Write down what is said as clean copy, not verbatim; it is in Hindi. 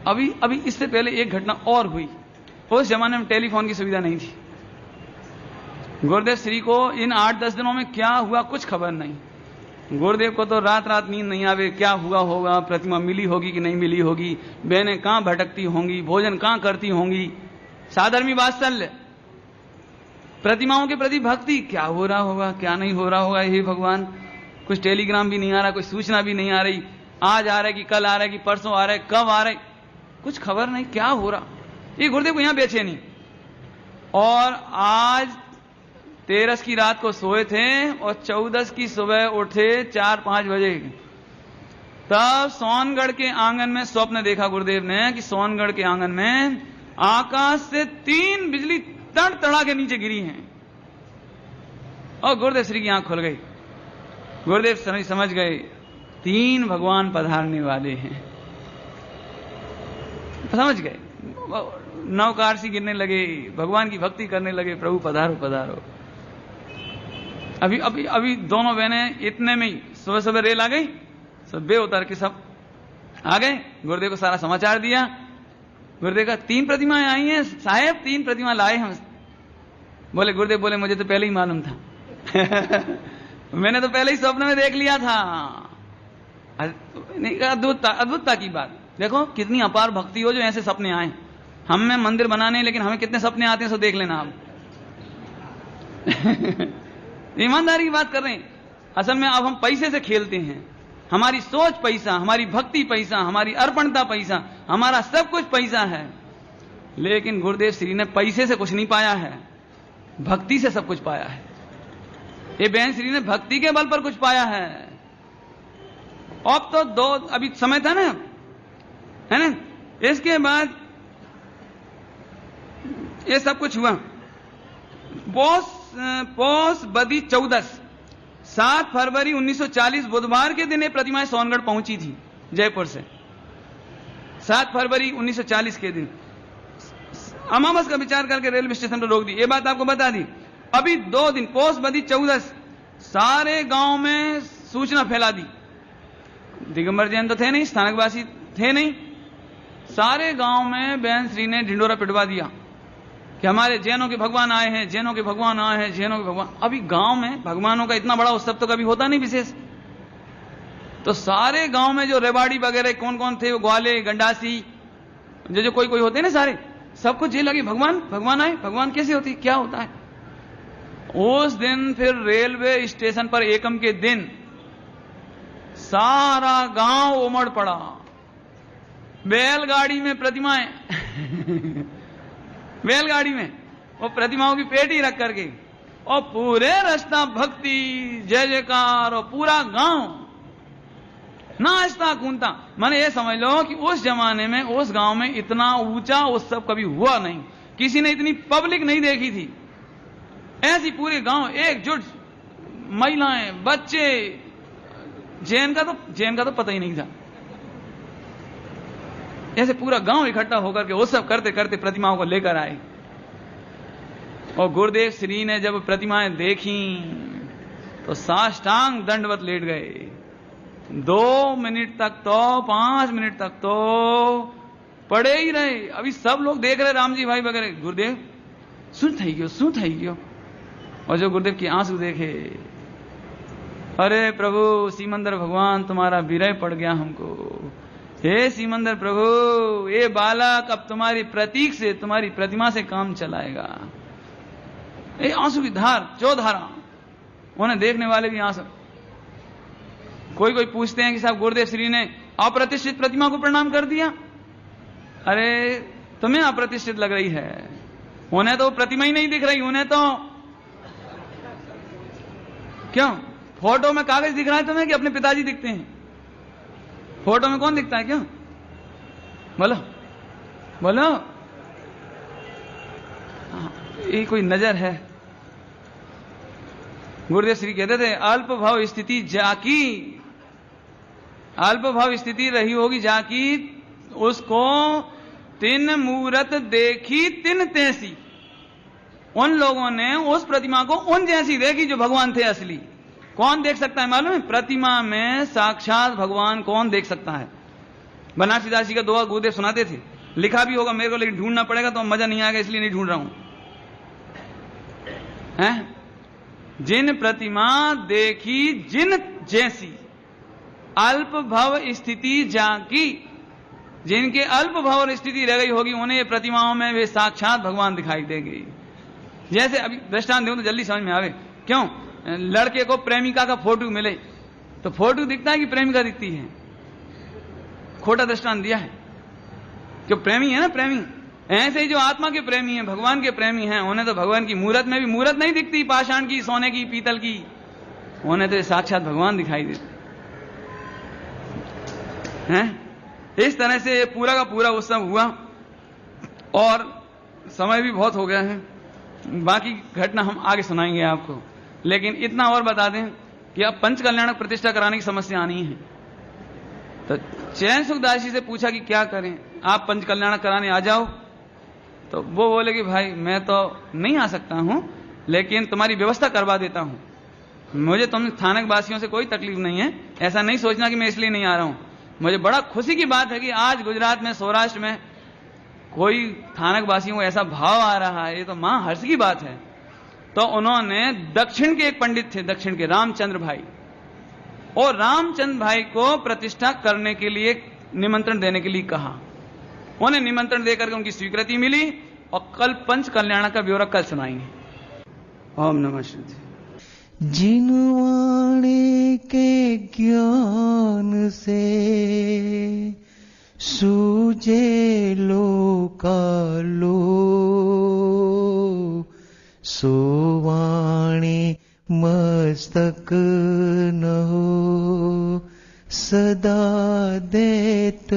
अभी अभी इससे पहले एक घटना और हुई। उस जमाने में टेलीफोन की सुविधा नहीं थी। गुरुदेव श्री को इन 8-10 दिनों में क्या हुआ कुछ खबर नहीं। गुरुदेव को तो रात रात नींद नहीं आवे, क्या हुआ होगा, प्रतिमा मिली होगी कि नहीं मिली होगी, बहनें कहां भटकती होंगी, भोजन कहां करती होंगी, साधर्मी वात्सल्य, प्रतिमाओं के प्रति भक्ति, क्या हो रहा होगा क्या नहीं हो रहा होगा। हे भगवान, कुछ टेलीग्राम भी नहीं आ रहा, कोई सूचना भी नहीं आ रही, आज आ रहा है कि कल आ रहा है कि परसों आ रहा है, कब आ रहा है, कुछ खबर नहीं, क्या हो रहा। ये गुरुदेव को यहां बेचैनी। और आज 13 की रात को सोए थे और 14 की सुबह उठे 4-5 बजे। तब सोनगढ़ के आंगन में स्वप्न देखा गुरुदेव ने कि सोनगढ़ के आंगन में आकाश से 3 बिजली तड़तड़ा के नीचे गिरी हैं। और गुरुदेव श्री की आंख खुल गई। गुरुदेव समझ गए 3 भगवान पधारने वाले हैं। समझ गए, नौकार सी गिरने लगे, भगवान की भक्ति करने लगे, प्रभु पधारो पधारो। अभी अभी अभी दोनों बहनें इतने में ही सुबह सुबह रेल आ गई, सब बे उतर के सब आ गए। गुरुदेव को सारा समाचार दिया। गुरुदेव का 3 प्रतिमाएं आई हैं साहेब, 3 प्रतिमा लाए हम। बोले गुरुदेव बोले मुझे तो पहले ही मालूम था मैंने तो पहले ही स्वप्न में देख लिया था। अद्भुतता की बात देखो, कितनी अपार भक्ति हो जो ऐसे सपने आए। हमें मंदिर बनाने लेकिन हमें कितने सपने आते हैं सो देख लेना आप ईमानदारी की बात कर रहे हैं। असल में अब हम पैसे से खेलते हैं। हमारी सोच पैसा, हमारी भक्ति पैसा, हमारी अर्पणता पैसा, हमारा सब कुछ पैसा है। लेकिन गुरुदेव श्री ने पैसे से कुछ नहीं पाया है, भक्ति से सब कुछ पाया है। ये बहन श्री ने भक्ति के बल पर कुछ पाया है। अब तो 2 अभी समय था ना, है ना। इसके बाद ये सब कुछ हुआ। पोष बदी 14 7 फरवरी 1940 बुधवार के दिन ये प्रतिमाएं सोनगढ़ पहुंची थी जयपुर से। 7 फरवरी 1940 के दिन अमावस का विचार करके रेलवे स्टेशन पर रोक दी। ये बात आपको बता दी। अभी 2 दिन पोष बदी 14 सारे गांव में सूचना फैला दी। दिगंबर जैन तो थे नहीं, स्थानकवासी थे नहीं, सारे गांव में बहन श्री ने ढिंडोरा पिटवा दिया कि हमारे जैनों के भगवान आए हैं, जैनों के भगवान आए हैं, जैनों के भगवान। अभी गांव में भगवानों का इतना बड़ा उत्सव तो कभी होता नहीं विशेष। तो सारे गांव में जो रेवाड़ी वगैरह कौन कौन थे, वो ग्वाले गंडासी जो कोई होते ना, सारे सबको जे लगे भगवान भगवान आए, भगवान कैसे होती, क्या होता है। उस दिन फिर रेलवे स्टेशन पर एकम के दिन सारा गांव उमड़ पड़ा, बैलगाड़ी में प्रतिमाएं बैलगाड़ी में वो प्रतिमाओं की पेटी रख करके, और पूरे रास्ता भक्ति जय जयकार, और पूरा गांव नाचता कूदता। मैंने ये समझ लो कि उस जमाने में उस गांव में इतना ऊंचा उत्सव कभी हुआ नहीं, किसी ने इतनी पब्लिक नहीं देखी थी। ऐसी पूरे गांव एकजुट, महिलाएं बच्चे, जैन का तो पता ही नहीं था। ऐसे पूरा गांव इकट्ठा होकर के उत्सव करते करते प्रतिमाओं को लेकर आए। और गुरुदेव श्री ने जब प्रतिमाएं देखी तो साष्टांग दंडवत लेट गए। 2 मिनट तक तो 5 मिनट तक तो पड़े ही रहे। अभी सब लोग देख रहे, राम जी भाई वगैरह, गुरुदेव શું થઈ ગયો। और जो गुरुदेव के आंसू देखे, अरे प्रभु सिमंदर भगवान तुम्हारा विरह पड़ गया हमको। हे सिमंदर प्रभु, ये बालक अब तुम्हारी प्रतीक से, तुम्हारी प्रतिमा से काम चलाएगा। ये आंसू की धार, चौधारा, उन्हें देखने वाले भी आंसू। कोई पूछते हैं कि साहब गुरुदेव श्री ने अप्रतिष्ठित प्रतिमा को प्रणाम कर दिया। अरे तुम्हें अप्रतिष्ठित लग रही है, उन्हें तो प्रतिमा ही नहीं दिख रही, उन्हें तो क्यों फोटो में कागज दिख रहा है तुम्हें कि अपने पिताजी दिखते हैं। फोटो में कौन दिखता है, क्यों बोलो बोलो। ये कोई नजर है। गुरुदेव श्री कहते थे अल्प भाव स्थिति जाकी, अल्प भाव स्थिति रही होगी जाकी, उसको 3 मूरत देखी 3 तैसी। उन लोगों ने उस प्रतिमा को उन जैसी देखी जो भगवान थे असली। कौन देख सकता है मालूम है? प्रतिमा में साक्षात भगवान कौन देख सकता है? बनारसी दास जी का दोहा गुरुदेव सुनाते थे, लिखा भी होगा मेरे को, लेकिन ढूंढना पड़ेगा तो मजा नहीं आएगा, इसलिए नहीं ढूंढ रहा हूं। हैं? जिन प्रतिमा देखी जिन जैसी, अल्प भव स्थिति जाकी। जिनके अल्प भव और स्थिति रह गई होगी, उन्हें ये प्रतिमाओं में वे साक्षात भगवान दिखाई देंगे। जैसे अभी दृष्टांत दूं तो जल्दी समझ में आवे। क्यों? लड़के को प्रेमिका का फोटो मिले तो फोटो दिखता है कि प्रेमिका दिखती है? खोटा दृष्टांत दिया है, जो प्रेमी है ना, प्रेमी। ऐसे ही जो आत्मा के प्रेमी हैं, भगवान के प्रेमी हैं, उन्हें तो भगवान की मूर्त में भी मूर्त नहीं दिखती, पाषाण की, सोने की, पीतल की, उन्हें तो साक्षात भगवान दिखाई देते हैं। इस तरह से पूरा का पूरा उत्सव हुआ और समय भी बहुत हो गया है, बाकी घटना हम आगे सुनाएंगे आपको। लेकिन इतना और बता दें कि अब पंच कल्याणक प्रतिष्ठा कराने की समस्या आनी है। तो चैन सुखदास जी से पूछा कि क्या करें, आप पंच कल्याणक कराने आ जाओ। तो वो बोले कि भाई मैं तो नहीं आ सकता हूं, लेकिन तुम्हारी व्यवस्था करवा देता हूं। मुझे तुम स्थानक वासियों से कोई तकलीफ नहीं है, ऐसा नहीं सोचना कि मैं इसलिए नहीं आ रहा हूं। मुझे बड़ा खुशी की बात है कि आज गुजरात में, सौराष्ट्र में कोई स्थानक वासियों को ऐसा भाव आ रहा है, ये तो मां हर्ष की बात है। तो उन्होंने दक्षिण के एक पंडित थे, दक्षिण के रामचंद्र भाई, और रामचंद्र भाई को प्रतिष्ठा करने के लिए निमंत्रण देने के लिए कहा। उन्हें निमंत्रण देकर के उनकी स्वीकृति मिली और कल पंच कल्याण का ब्यौरा कल सुनाएंगे। ओम नमः शिवाय। जिनवाणे के ज्ञान से सूझे लोकालो, सोवाणे मस्तक न हो सदा देत